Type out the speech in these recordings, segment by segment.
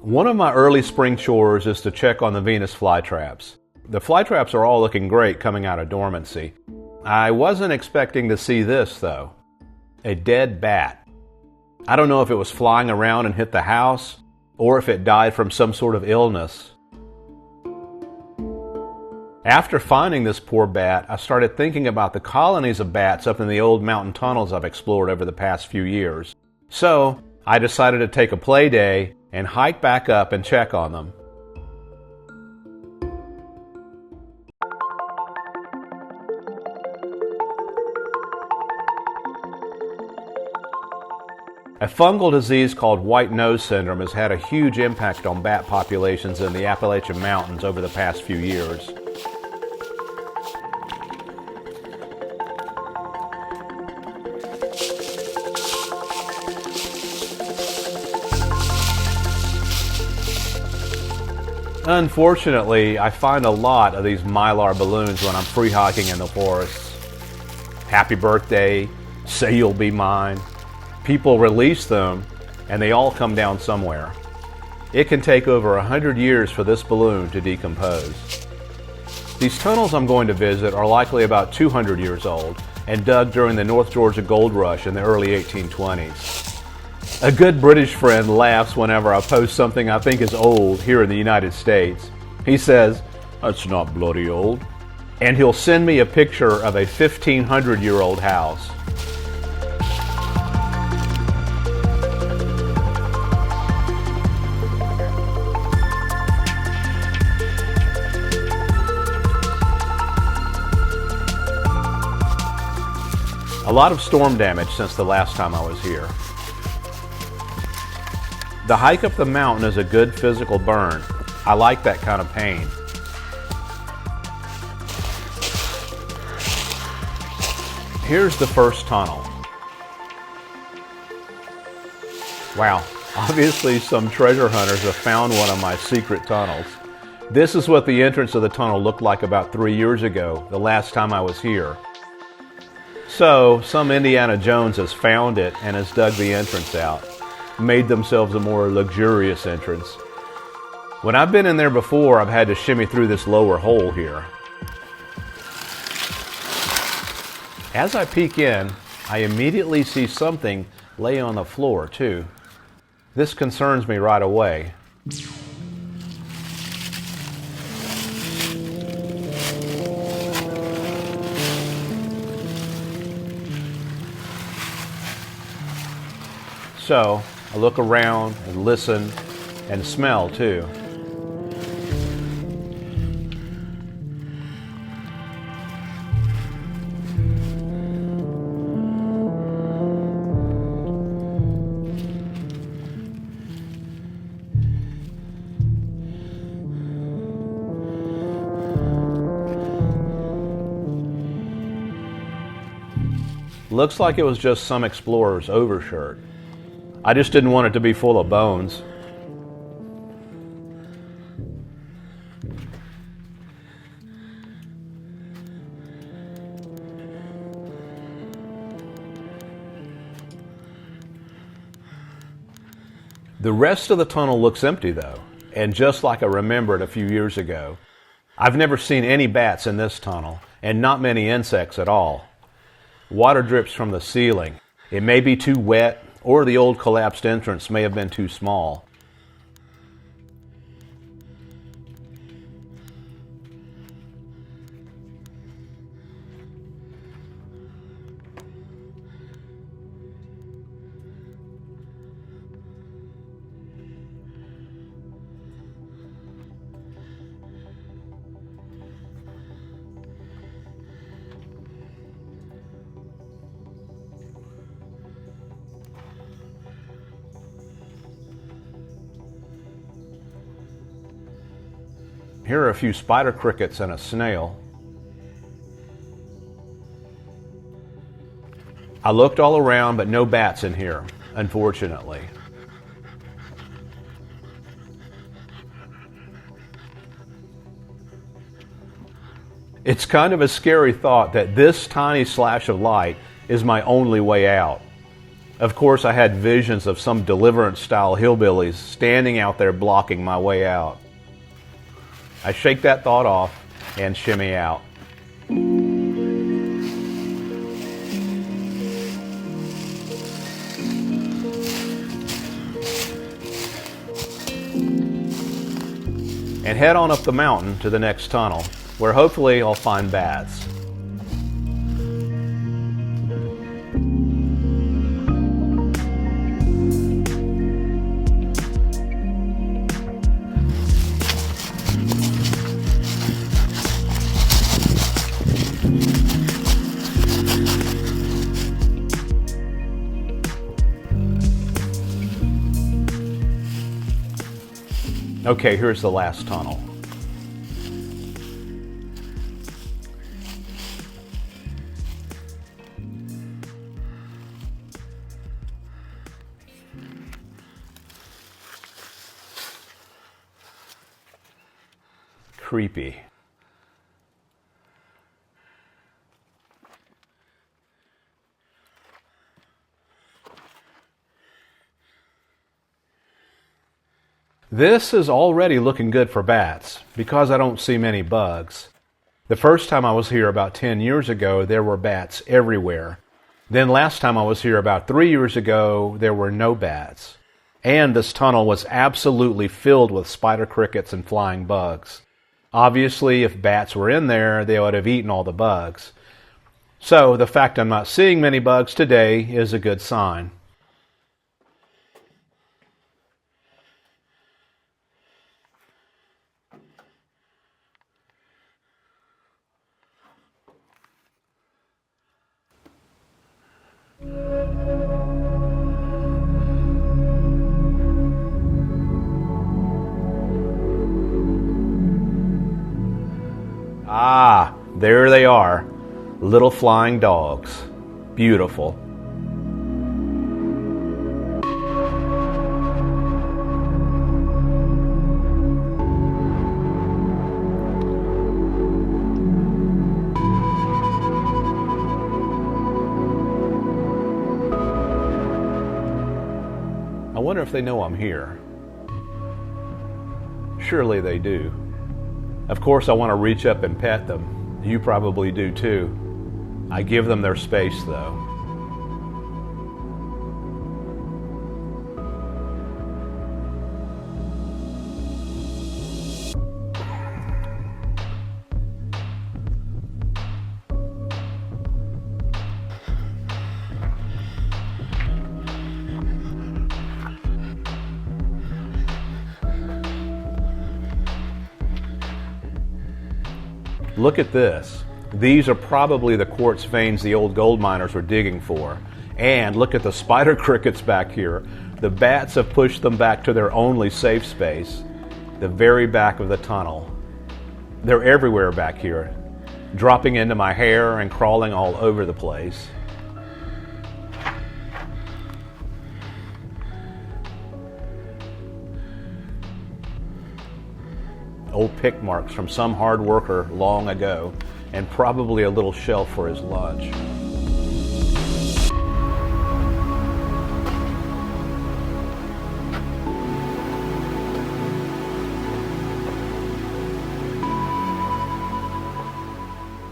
One of my early spring chores is to check on the Venus flytraps. The flytraps are all looking great coming out of dormancy. I wasn't expecting to see this though. A dead bat. I don't know if it was flying around and hit the house, or if it died from some sort of illness. After finding this poor bat, I started thinking about the colonies of bats up in the old mountain tunnels I've explored over the past few years. So, I decided to take a play day and hike back up and check on them. A fungal disease called white nose syndrome has had a huge impact on bat populations in the Appalachian Mountains over the past few years. Unfortunately, I find a lot of these mylar balloons when I'm free hiking in the forests. Happy birthday, say you'll be mine. People release them and they all come down somewhere. It can take over 100 years for this balloon to decompose. These tunnels I'm going to visit are likely about 200 years old and dug during the North Georgia Gold Rush in the early 1820s. A good British friend laughs whenever I post something I think is old here in the United States. He says, "That's not bloody old." And he'll send me a picture of a 1,500-year-old house. A lot of storm damage since the last time I was here. The hike up the mountain is a good physical burn. I like that kind of pain. Here's the first tunnel. Wow, obviously some treasure hunters have found one of my secret tunnels. This is what the entrance of the tunnel looked like about 3 years ago, the last time I was here. So, some Indiana Jones has found it and has dug the entrance out, made themselves a more luxurious entrance. When I've been in there before, I've had to shimmy through this lower hole here. As I peek in, I immediately see something lay on the floor too. This concerns me right away. So, I look around and listen and smell too. Looks like it was just some explorer's overshirt. I just didn't want it to be full of bones. The rest of the tunnel looks empty though, and just like I remembered a few years ago. I've never seen any bats in this tunnel, and not many insects at all. Water drips from the ceiling. It may be too wet, or the old collapsed entrance may have been too small. Here are a few spider crickets and a snail. I looked all around, but no bats in here, unfortunately. It's kind of a scary thought that this tiny slash of light is my only way out. Of course, I had visions of some Deliverance-style hillbillies standing out there blocking my way out. I shake that thought off and shimmy out. And head on up the mountain to the next tunnel, where hopefully I'll find bats. Okay, here's the last tunnel. Creepy. This is already looking good for bats because I don't see many bugs. The first time I was here about 10 years ago, there were bats everywhere. Then last time I was here about 3 years ago, there were no bats. And this tunnel was absolutely filled with spider crickets and flying bugs. Obviously, if bats were in there, they would have eaten all the bugs. So the fact I'm not seeing many bugs today is a good sign. Ah, there they are, little flying dogs. Beautiful. I wonder if they know I'm here. Surely they do. Of course, I want to reach up and pet them. You probably do too. I give them their space, though. Look at this. These are probably the quartz veins the old gold miners were digging for. And look at the spider crickets back here. The bats have pushed them back to their only safe space, the very back of the tunnel. They're everywhere back here, dropping into my hair and crawling all over the place. Old pick marks from some hard worker long ago, and probably a little shelf for his lunch.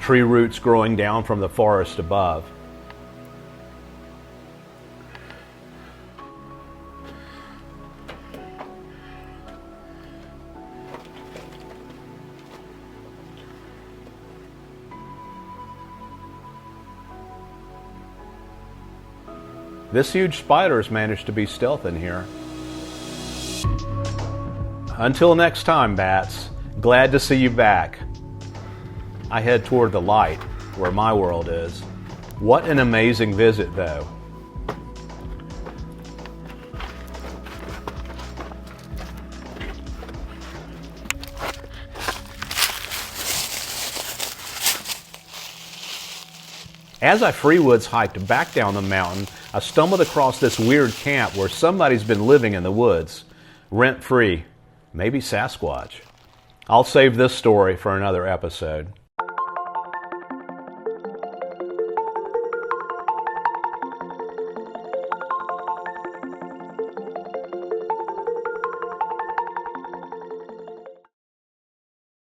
Tree roots growing down from the forest above. This huge spider has managed to be stealth in here. Until next time, bats. Glad to see you back. I head toward the light, where my world is. What an amazing visit, though. As I freewoods hiked back down the mountain, I stumbled across this weird camp where somebody's been living in the woods, rent-free, maybe Sasquatch. I'll save this story for another episode.